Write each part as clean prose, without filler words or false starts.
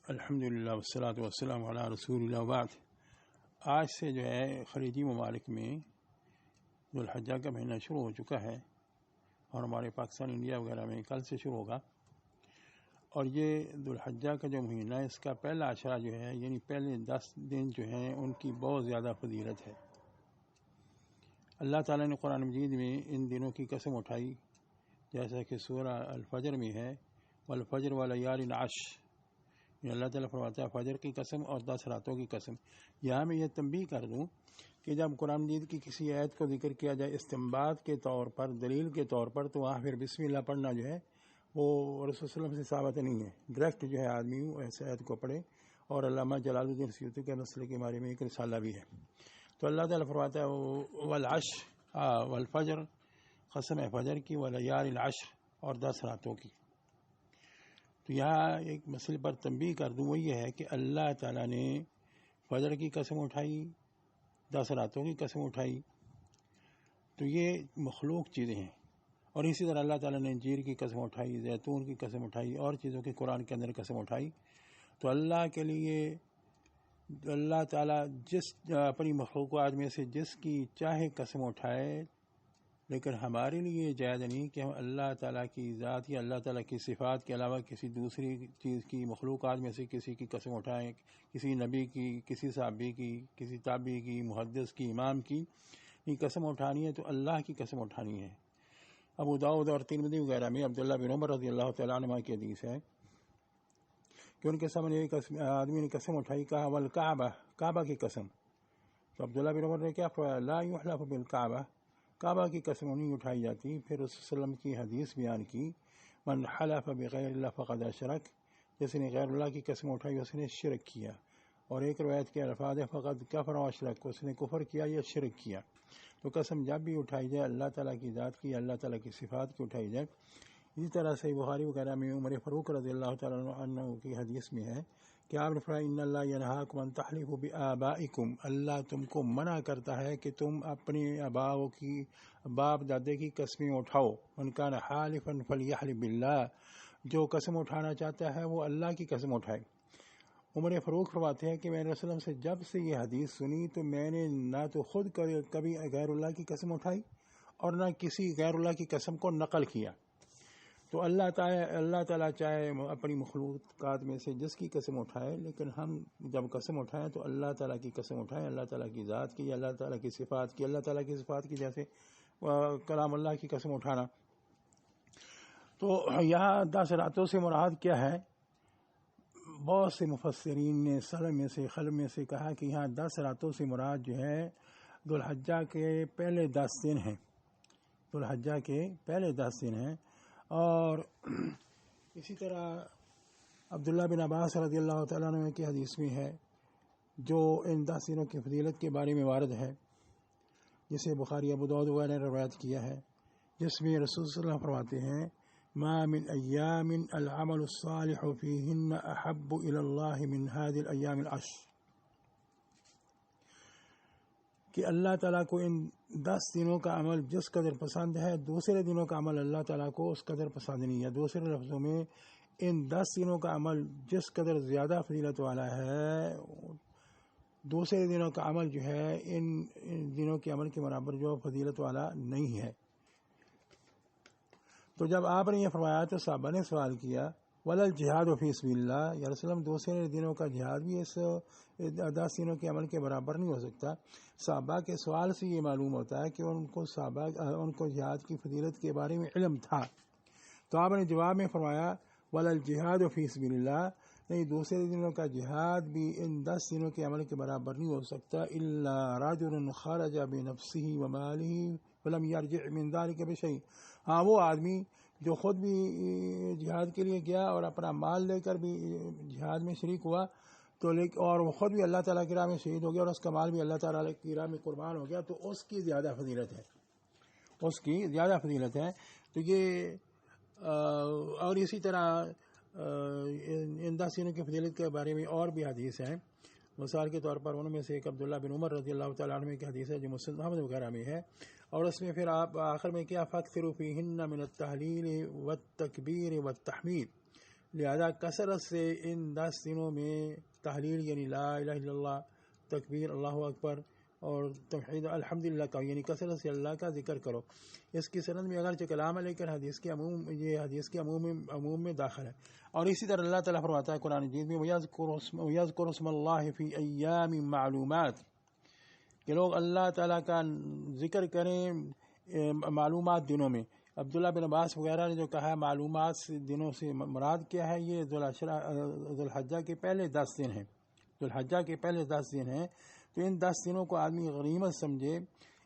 الحمدللہ والصلاۃ والسلام علی رسول اللہ بعد۔ آج سے جو ہے خلیجی ممالک میں ذوالحجہ کا مہینہ شروع ہو چکا ہے اور ہمارے پاکستان انڈیا وغیرہ میں کل سے شروع ہوگا، اور یہ ذوالحجہ کا جو مہینہ ہے اس کا پہلا عشرہ جو ہے یعنی پہلے 10 دن جو ہیں ان کی بہت زیادہ فضیلت ہے۔ اللہ تعالیٰ نے قرآن مجید میں ان دنوں کی قسم اٹھائی، جیسا کہ سورہ الفجر میں ہے والفجر ولیال عشر، اللہ تعالیٰ فرماتا ہے فجر کی قسم اور 10 راتوں کی قسم۔ یہاں میں یہ تنبیہ کر دوں کہ جب قرآن مجید کی کسی آیت کو ذکر کیا جائے استنباط کے طور پر، دلیل کے طور پر، تو وہاں پھر بسم اللہ پڑھنا جو ہے وہ رسول صلی اللہ علیہ وسلم سے ثابت نہیں ہے۔ ڈائریکٹ جو ہے آدمی ایسے آیت کو پڑھے، اور علامہ جلال الدین سیوطی کے مسئلے کے بارے میں ایک رسالہ بھی ہے۔ تو اللہ تعالیٰ فرماتا ہے والعشر والفجر، قسم ہے فجر کی، ولیال العشر، اور 10 راتوں کی۔ تو یہاں ایک مسئلے پر تنبیہ کر دوں، وہ یہ ہے کہ اللہ تعالیٰ نے فجر کی قسم اٹھائی، 10 راتوں کی قسم اٹھائی، تو یہ مخلوق چیزیں ہیں، اور اسی طرح اللہ تعالیٰ نے انجیر کی قسم اٹھائی، زیتون کی قسم اٹھائی، اور چیزوں کی قرآن کے اندر قسم اٹھائی۔ تو اللہ کے لیے اللہ تعالیٰ جس اپنی مخلوقات میں سے جس کی چاہے قسم اٹھائے، لیکن ہمارے لیے جائز نہیں کہ ہم اللہ تعالیٰ کی ذات یا اللہ تعالیٰ کی صفات کے علاوہ کسی دوسری چیز کی، مخلوقات میں سے کسی کی قسم اٹھائیں، کسی نبی کی، کسی صحابی کی، کسی تابعی کی، محدث کی، امام کی۔ یہ قسم اٹھانی ہے تو اللہ کی قسم اٹھانی ہے۔ ابو داؤد اور ترمذی وغیرہ میں عبداللہ بن عمر رضی اللہ تعالیٰ عنہ کی حدیث ہے کہ ان کے سامنے ایک آدمی نے قسم اٹھائی، کہا والکعبہ، کعبہ کی قسم۔ تو عبداللہ بن عمر نے کیا فرمایا؟ لا یحلف بالکعبہ، کعبہ کی قسم نہیں اٹھائی جاتی۔ پھر رسول صلی اللہ علیہ وسلم کی حدیث بیان کی، من حلف بغیر اللہ فقد اشرک، جس نے غیر اللہ کی قسم اٹھائی اس نے شرک کیا۔ اور ایک روایت کے الفاظ ہے فقد کفر و اشرک، اس نے کفر کیا یا شرک کیا۔ تو قسم جب بھی اٹھائی جائے اللہ تعالیٰ کی ذات کی، اللہ تعالیٰ کی صفات کی اٹھائی جائے۔ اسی طرح سے بخاری وغیرہ میں عمر فاروق رضی اللہ تعالیٰ عنہ کی حدیث میں ہے کہ آپ نے فرمایا ان اللہ ینہاکم ان تحلفوا بآبائکم، اللہ تم کو منع کرتا ہے کہ تم اپنے آباؤں کی، باپ دادے کی قسمیں اٹھاؤ۔ من کان حالفا فلیحلف باللہ، جو قسم اٹھانا چاہتا ہے وہ اللہ کی قسم اٹھائے۔ عمر فاروق فرماتے ہیں کہ میں نے رسول اللہ سے جب سے یہ حدیث سنی تو میں نے نہ تو خود کبھی غیر اللہ کی قسم اٹھائی اور نہ کسی غیر اللہ کی قسم کو نقل کیا۔ تو اللہ تعالیٰ چاہے اپنی مخلوقات میں سے جس کی قسم اٹھائے، لیکن ہم جب قسم اٹھائیں تو اللہ تعالیٰ کی قسم اٹھائیں، اللہ تعالیٰ کی ذات کی، اللہ تعالیٰ کی صفات کی، اللہ تعالیٰ کی صفات کی، جیسے کلام اللہ کی قسم اٹھانا۔ تو یہاں 10 راتوں سے مراد کیا ہے؟ بہت سے مفسرین نے سلف میں سے خلف میں سے کہا کہ یہاں 10 راتوں سے مراد جو ہے ذوالحجہ کے پہلے 10 دن ہیں، ذوالحجہ کے پہلے 10 دن ہیں۔ اور اسی طرح عبداللہ بن عباس رضی اللہ تعالیٰ عنہ کی حدیث میں ہے جو ان 10 دنوں کی فضیلت کے بارے میں وارد ہے، جسے بخاری ابو داؤد وغیرہ نے روایت کیا ہے، جس میں رسول صلی اللہ علیہ وسلم فرماتے ہیں ما من ایام العمل الصالح فیہن احب الی اللہ من هذه الایام العشر، کہ اللہ تعالیٰ کو ان 10 دنوں کا عمل جس قدر پسند ہے دوسرے دنوں کا عمل اللہ تعالیٰ کو اس قدر پسند نہیں ہے۔ دوسرے لفظوں میں ان 10 دنوں کا عمل جس قدر زیادہ فضیلت والا ہے، دوسرے دنوں کا عمل جو ہے ان دنوں کے عمل کے برابر جو فضیلت والا نہیں ہے۔ تو جب آپ نے یہ فرمایا تو صحابہ نے سوال کیا ولا الجہاد فی سبیل اللہ، یا رسول اللہ دوسرے دنوں کا جہاد بھی اس 10 دنوں کے عمل کے برابر نہیں ہو سکتا۔ صحابہ کے سوال سے یہ معلوم ہوتا ہے کہ ان کو جہاد کی فضیلت کے بارے میں علم تھا۔ تو آپ نے جواب میں فرمایا ولا الجہاد فی سبیل اللہ، نہیں، دوسرے دنوں کا جہاد بھی ان 10 دنوں کے عمل کے برابر نہیں ہو سکتا۔ الا رجل خرج بنفسه وماله ولم يرجع من ذلك بشيء، ہاں وہ آدمی جو خود بھی جہاد کے لیے گیا اور اپنا مال لے کر بھی جہاد میں شریک ہوا، تو اور وہ خود بھی اللہ تعالیٰ کی راہ میں شہید ہو گیا اور اس کا مال بھی اللہ تعالیٰ کی راہ میں قربان ہو گیا، تو اس کی زیادہ فضیلت ہے، اس کی زیادہ فضیلت ہے۔ تو یہ اور اسی طرح ان 10 دنوں کی فضیلت کے بارے میں اور بھی حدیث ہیں۔ مثال کے طور پر ان میں سے ایک عبداللہ بن عمر رضی اللہ تعالیٰ عنہ کی حدیث ہے جو مسند احمد وغیرہ میں ہے، اور اس میں پھر آپ آخر میں کیا فاکثروا فیہن من التہلیل والتکبیر والتحمید، لہذا کثرت سے ان 10 دنوں میں تحلیل یعنی لا الہ الا اللہ، تکبیر اللہ اکبر اور توحید الحمدللہ کا یعنی کثرت سے اللہ کا ذکر کرو۔ اس کی سند میں اگرچہ کلام ہے لیکن حدیث کے عموم میں داخل ہے۔ اور اسی طرح اللہ تعالیٰ فرماتا ہے قرآن مجید میں وَيَذْكُرُ اسْمَ اللَّهِ فِي أَيَّامٍ مَّعْلُومَاتٍ، کہ لوگ اللہ تعالیٰ کا ذکر کریں معلومات دنوں میں۔ عبداللہ بن عباس وغیرہ نے جو کہا ہے معلومات دنوں سے مراد کیا ہے، یہ ذوالحجہ کے پہلے 10 دن ہیں، ذوالحجہ کے پہلے 10 دن ہیں۔ تو ان 10 دنوں کو آدمی غنیمت سمجھے،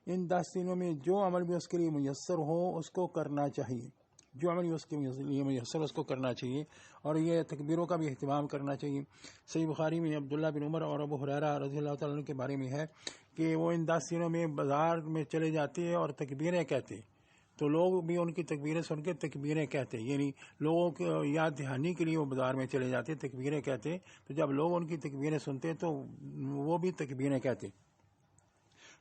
ان 10 دنوں میں جو عمل بھی اس کے لیے میسر ہو اس کو کرنا چاہیے، جو عمل بھی اس کے لیے میسر اس کو کرنا چاہیے، اور یہ تکبیروں کا بھی اہتمام کرنا چاہیے۔ صحیح بخاری میں عبداللہ بن عمر اور ابو ہریرہ رضی اللہ تعالیٰ عنہ کے بارے میں ہے کہ وہ ان 10 دنوں میں بازار میں چلے جاتے اور تکبیریں کہتے، تو لوگ بھی ان کی تکبیریں سن کے تکبیریں کہتے، یعنی لوگوں کو یاد دہانی کے لیے وہ بازار میں چلے جاتے تکبیریں کہتے، تو جب لوگ ان کی تکبیریں سنتے تو وہ بھی تکبیریں کہتے۔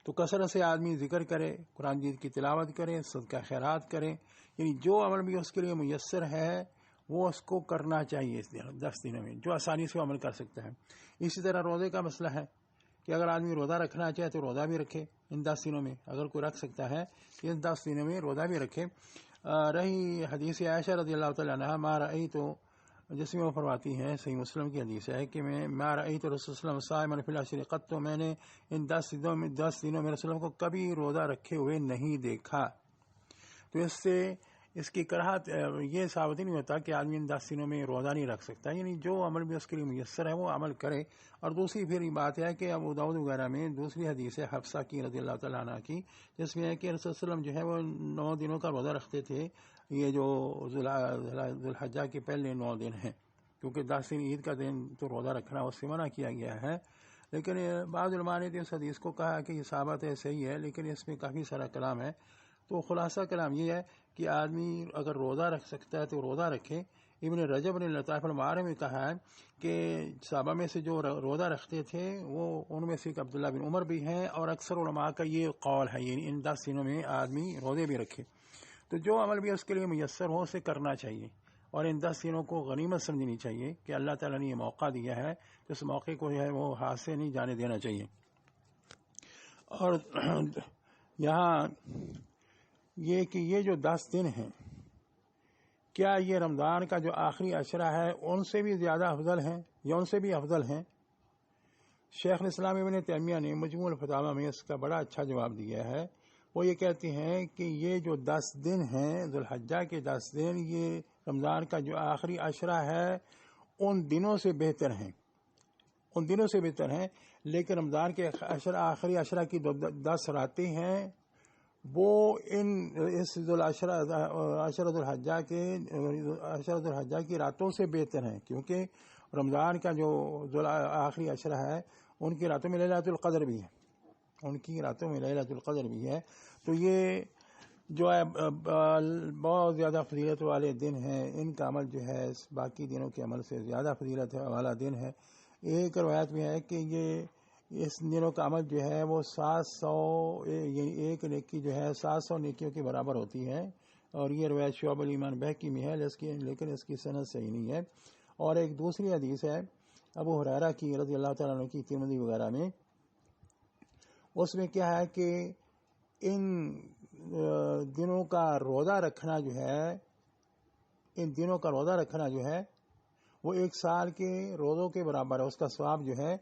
تو کثرت سے آدمی ذکر کرے، قرآن مجید کی تلاوت کرے، صدقہ خیرات کرے، یعنی جو عمل بھی اس کے لیے میسر ہے وہ اس کو کرنا چاہیے اس 10 دنوں میں، جو آسانی سے عمل کر سکتا ہے۔ اسی طرح روزے کا مسئلہ ہے کہ اگر آدمی روزہ رکھنا چاہے تو روزہ بھی رکھے ان 10 دنوں میں، اگر کوئی رکھ سکتا ہے تو ان 10 دنوں میں روزہ بھی رکھے۔ رہی حدیث عائشہ رضی اللہ تعالیٰ عنہا ما رأیت، جس میں وہ فرماتی ہیں، صحیح مسلم کی حدیث ہے کہ میں ما رأیت رسول اللہ صائما فی العشر قط، تو میں نے ان 10 دنوں میں رسول اللہ کو کبھی روزہ رکھے ہوئے نہیں دیکھا۔ تو اس سے اس کی کراہت یہ ثابت نہیں ہوتا کہ آدمی ان 10 دنوں میں روزہ نہیں رکھ سکتا، یعنی جو عمل بھی اس کے لیے میسر ہے وہ عمل کرے۔ اور دوسری پھر بات ہے کہ ابو داؤد وغیرہ میں دوسری حدیث ہے حفصہ کی رضی اللہ تعالیٰ عنہ کی، جس میں ہے کہ رسول اللہ علیہ وسلم جو ہے وہ 9 دنوں کا روزہ رکھتے تھے، یہ جو ذوالحجہ کے پہلے 9 دن ہیں، کیونکہ 10 دن عید کا دن تو روزہ رکھنا اس سے منع کیا گیا ہے۔ لیکن بعض علماء نے اس حدیث کو کہا کہ یہ ثابت ہے، صحیح ہے، لیکن اس میں کافی سارا کلام ہے۔ تو خلاصہ کلام یہ ہے کہ آدمی اگر روزہ رکھ سکتا ہے تو روزہ رکھے۔ ابن رجب نے لطائف المعارف میں کہا ہے کہ صحابہ میں سے جو روزہ رکھتے تھے وہ ان میں سے ایک عبداللہ بن عمر بھی ہیں، اور اکثر علماء کا یہ قول ہے، یعنی ان 10 دنوں میں آدمی روزے بھی رکھے۔ تو جو عمل بھی اس کے لیے میسر ہو اسے کرنا چاہیے، اور ان 10 دنوں کو غنیمت سمجھنی چاہیے کہ اللہ تعالیٰ نے یہ موقع دیا ہے، تو اس موقع کو جو ہے وہ ہاتھ سے نہیں جانے دینا چاہیے۔ اور یہاں یہ کہ یہ جو 10 دن ہیں، کیا یہ رمضان کا جو آخری عشرہ ہے ان سے بھی زیادہ افضل ہیں یا ان سے بھی افضل ہیں؟ شیخ الاسلام ابن تیمیہ نے مجموع الفتاوی میں اس کا بڑا اچھا جواب دیا ہے۔ وہ یہ کہتے ہیں کہ یہ جو 10 دن ہیں ذوالحجہ کے 10 دن، یہ رمضان کا جو آخری عشرہ ہے ان دنوں سے بہتر ہیں، ان دنوں سے بہتر ہیں۔ لیکن رمضان کے آخری عشرہ کی 10 راتیں ہیں، وہ اس عشرہ ذوالحجہ کی راتوں سے بہتر ہیں، کیونکہ رمضان کا جو آخری عشرہ ہے ان کی راتوں میں لیلۃ القدر بھی ہے، ان کی راتوں میں لیلۃ القدر بھی ہے۔ تو یہ جو ہے بہت زیادہ فضیلت والے دن ہیں، ان کا عمل جو ہے باقی دنوں کے عمل سے زیادہ فضیلت والا دن ہے۔ ایک روایت میں ہے کہ یہ اس دنوں کا عمل جو ہے وہ 700، یعنی ایک نیکی جو ہے 700 نیکیوں کے برابر ہوتی ہے، اور یہ روایت شعب الایمان بہقی میں ہے، لیکن اس کی سند صحیح نہیں ہے۔ اور ایک دوسری حدیث ہے ابو ہریرہ کی رضی اللہ تعالیٰ عنہ کی، ترمذی وغیرہ میں، اس میں کیا ہے کہ ان دنوں کا روزہ رکھنا جو ہے، ان دنوں کا روزہ رکھنا جو ہے وہ 1 سال کے روزوں کے برابر ہے، اس کا ثواب جو ہے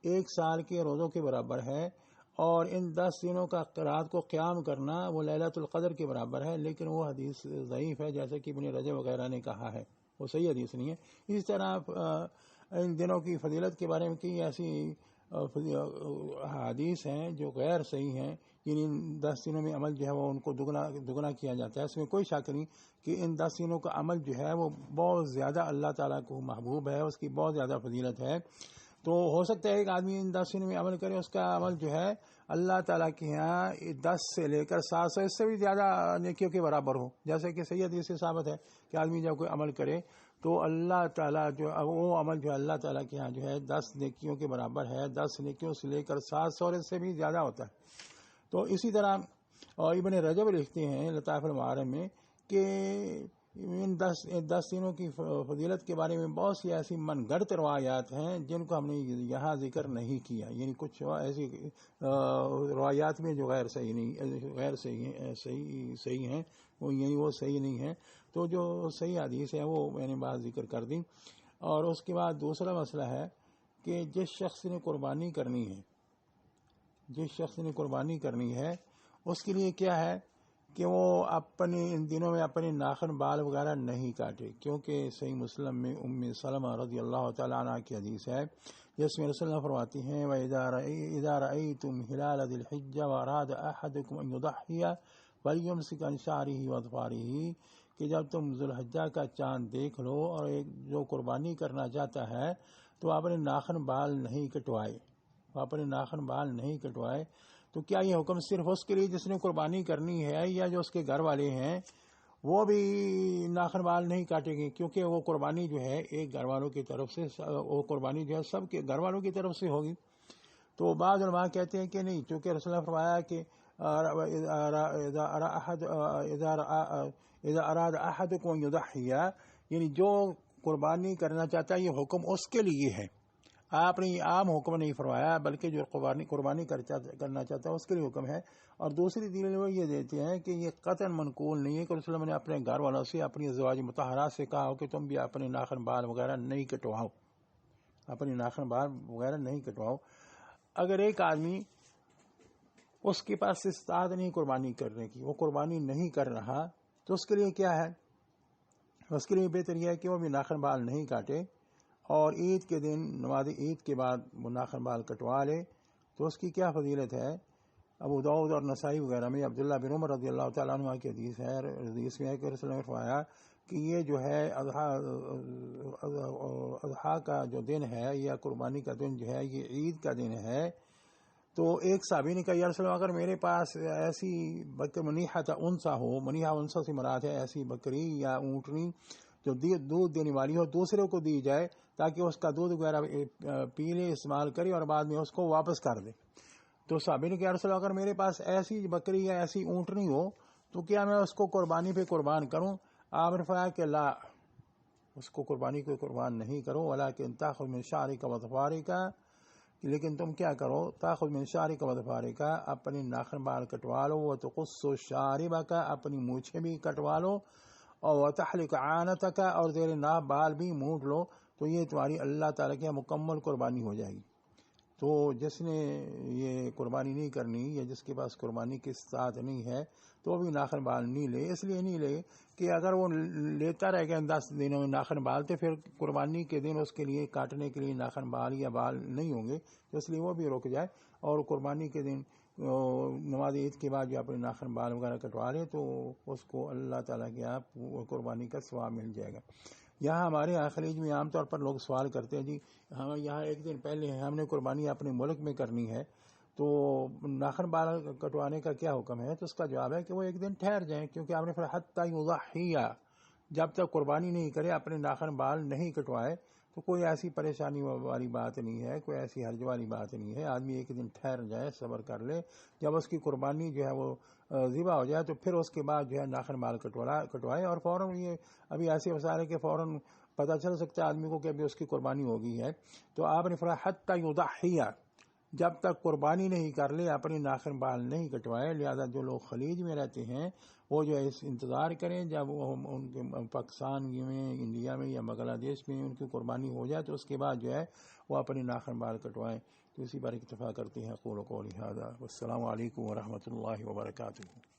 1 سال کے روزوں کے برابر ہے۔ اور ان 10 دنوں کا رات کو قیام کرنا وہ لیلۃ القدر کے برابر ہے، لیکن وہ حدیث ضعیف ہے، جیسے کہ ابن رجب وغیرہ نے کہا ہے، وہ صحیح حدیث نہیں ہے۔ اس طرح ان دنوں کی فضیلت کے بارے میں کئی ایسی حدیث ہیں جو غیر صحیح ہیں، یعنی ان 10 دنوں میں عمل جو ہے وہ ان کو دگنا کیا جاتا ہے۔ اس میں کوئی شک نہیں کہ ان 10 دنوں کا عمل جو ہے وہ بہت زیادہ اللہ تعالیٰ کو محبوب ہے، اس کی بہت زیادہ فضیلت ہے۔ تو ہو سکتا ہے کہ آدمی ان 10 دنوں میں عمل کرے، اس کا عمل جو ہے اللہ تعالیٰ کے یہاں 10 سے لے کر 700 اس سے بھی زیادہ نیکیوں کے برابر ہو، جیسے کہ صحیح حدیث سے ثابت ہے کہ آدمی جب کوئی عمل کرے تو اللہ تعالیٰ جو وہ عمل جو ہے اللہ تعالیٰ کے یہاں جو ہے 10 نیکیوں کے برابر ہے، 10 نیکیوں سے لے کر 700 اس سے بھی زیادہ ہوتا ہے۔ تو اسی طرح ابن رجب لکھتے ہیں لطائف المعارف میں کہ ان 10 دنوں کی فضیلت کے بارے میں بہت سی ایسی من گھڑت روایات ہیں جن کو ہم نے یہاں ذکر نہیں کیا، یعنی کچھ ایسی روایات میں جو غیر صحیح ہیں وہ صحیح نہیں ہیں، تو جو صحیح حدیث ہے وہ میں نے بات ذکر کر دی۔ اور اس کے بعد دوسرا مسئلہ ہے کہ جس شخص نے قربانی کرنی ہے اس کے لیے کیا ہے کہ وہ ان دنوں میں اپنے ناخن بال وغیرہ نہیں کاٹے، کیونکہ صحیح مسلم میں ام سلمہ رضی اللہ تعالیٰ عنہ کی حدیث ہے جس میں رسول اللہ فرماتی ہیں وَإِذَا رَأَيْتُمْ هِلَالَ ذِي الْحِجَّةِ وَأَرَادَ أَحَدُكُمْ أَنْ يُضَحِّيَ فَلْيُمْسِكْ عَنْ شَعْرِهِ وَأَظْفَارِهِ، کہ جب تم ذوالحجہ کا چاند دیکھ لو اور جو قربانی کرنا چاہتا ہے تو اپنے ناخن بال نہیں کٹوائے، تو کیا یہ حکم صرف اس کے لیے جس نے قربانی کرنی ہے، یا جو اس کے گھر والے ہیں وہ بھی ناخن بال نہیں کاٹیں گے؟ کیونکہ وہ قربانی جو ہے ایک گھر والوں کی طرف سے، وہ قربانی جو ہے سب کے گھر والوں کی طرف سے ہوگی۔ تو بعض علماء کہتے ہیں کہ نہیں، چونکہ رسول اللہ فرمایا کہ اذا اراد احدکم ان یضحی، یعنی جو قربانی کرنا چاہتا ہے یہ حکم اس کے لیے ہے، آپ نے عام حکم نہیں فرمایا، بلکہ جو قربانی کرنا چاہتا ہے اس کے لیے حکم ہے۔ اور دوسری دلیل وہ یہ دیتے ہیں کہ یہ قطعاً منقول نہیں ہے کہ رسول اللہ نے اپنے گھر والوں سے، اپنی ازواج مطہرات سے کہا ہو کہ تم بھی اپنے ناخن بال وغیرہ نہیں کٹواؤ۔ اگر ایک آدمی اس کے پاس استطاعت نہیں قربانی کرنے کی، وہ قربانی نہیں کر رہا، تو اس کے لیے کیا ہے؟ اس کے لیے بہتر یہ ہے کہ وہ بھی ناخن بال نہیں کاٹے، اور عید کے دن نماز عید کے بعد وہ ناخن بال کٹوا لے۔ تو اس کی کیا فضیلت ہے؟ ابو داؤد اور نسائی وغیرہ میں عبداللہ بن عمر رضی اللہ تعالیٰ عنہ کی حدیث میں ہے کہ رسول اللہ نے فرمایا کہ یہ جو ہے اضحیٰ کا جو دن ہے یا قربانی کا دن جو ہے یہ عید کا دن ہے۔ تو ایک صحابی نے کہا یا رسول اللہ اگر میرے پاس ایسی منیحۃ انثیٰ ہو، منیحہ انثیٰ سے مراد ہے ایسی بکری یا اونٹنی جو دودھ دینے والی ہو، دوسرے کو دی جائے تاکہ اس کا دودھ وغیرہ پی لے، استعمال کرے اور بعد میں اس کو واپس کر دے۔ تو صحابی نے کہا یا رسول اللہ اگر میرے پاس ایسی بکری یا ایسی اونٹنی ہو تو کیا میں اس کو قربانی پہ قربان کروں؟ آپ نے فرمایا کہ لا، اس کو قربانی کو قربان نہیں کرو، ولیکن تاخذ من شعرک وظفارک، لیکن تم کیا کرو؟ تاخذ من شعرک وظفارک، اپنی ناخن بال کٹوا لو، وتقص شاربک، اپنی مونچھیں بھی کٹوا لو، اور وتحلق عانتک، اور تیرے ناف بال بھی مونڈ لو، تو یہ تمہاری اللہ تعالیٰ کی مکمل قربانی ہو جائے گی۔ تو جس نے یہ قربانی نہیں کرنی یا جس کے پاس قربانی کی استطاعت نہیں ہے تو وہ بھی ناخن بال نہیں لے، اس لیے نہیں لے کہ اگر وہ لیتا رہ گیا 10 دنوں میں ناخن بال تو پھر قربانی کے دن اس کے لیے کاٹنے کے لیے ناخن بال یا بال نہیں ہوں گے، تو اس لیے وہ بھی رک جائے اور قربانی کے دن نماز عید کے بعد جو اپنے ناخن بال وغیرہ کٹوا لے تو اس کو اللہ تعالیٰ کے یہاں قربانی کا ثواب مل جائے گا۔ یہاں ہمارے یہاں خلیج میں عام طور پر لوگ سوال کرتے ہیں جی ہم یہاں ایک دن پہلے ہم نے قربانی اپنے ملک میں کرنی ہے تو ناخن بال کٹوانے کا کیا حکم ہے؟ تو اس کا جواب ہے کہ وہ ایک دن ٹھہر جائیں، کیونکہ آپ نے فرمایا حتی یضحی، جب تک قربانی نہیں کرے اپنے ناخن بال نہیں کٹوائے تو کوئی ایسی پریشانی والی بات نہیں ہے، کوئی ایسی حرج والی بات نہیں ہے، آدمی ایک دن ٹھہر جائے، صبر کر لے، جب اس کی قربانی جو ہے وہ ذبح ہو جائے تو پھر اس کے بعد جو ہے ناخن بال کٹوائے، اور فوراً یہ ابھی ایسے وسائل ہے کہ فوراً پتہ چل سکتا ہے آدمی کو کہ ابھی اس کی قربانی ہو گئی ہے۔ تو آپ نے فرمایا حتی یضحی، جب تک قربانی نہیں کر لے اپنے ناخن بال نہیں کٹوائے۔ لہذا جو لوگ خلیج میں رہتے ہیں وہ جو ہے انتظار کریں جب ان کے پاکستان میں، انڈیا میں یا بنگلہ دیش میں ان کی قربانی ہو جائے تو اس کے بعد جو ہے وہ اپنے ناخن بال کٹوائیں۔ تو اسی بار اکتفا کرتے ہیں، قول قولی ھذا، والسلام علیکم ورحمۃ اللہ وبرکاتہ۔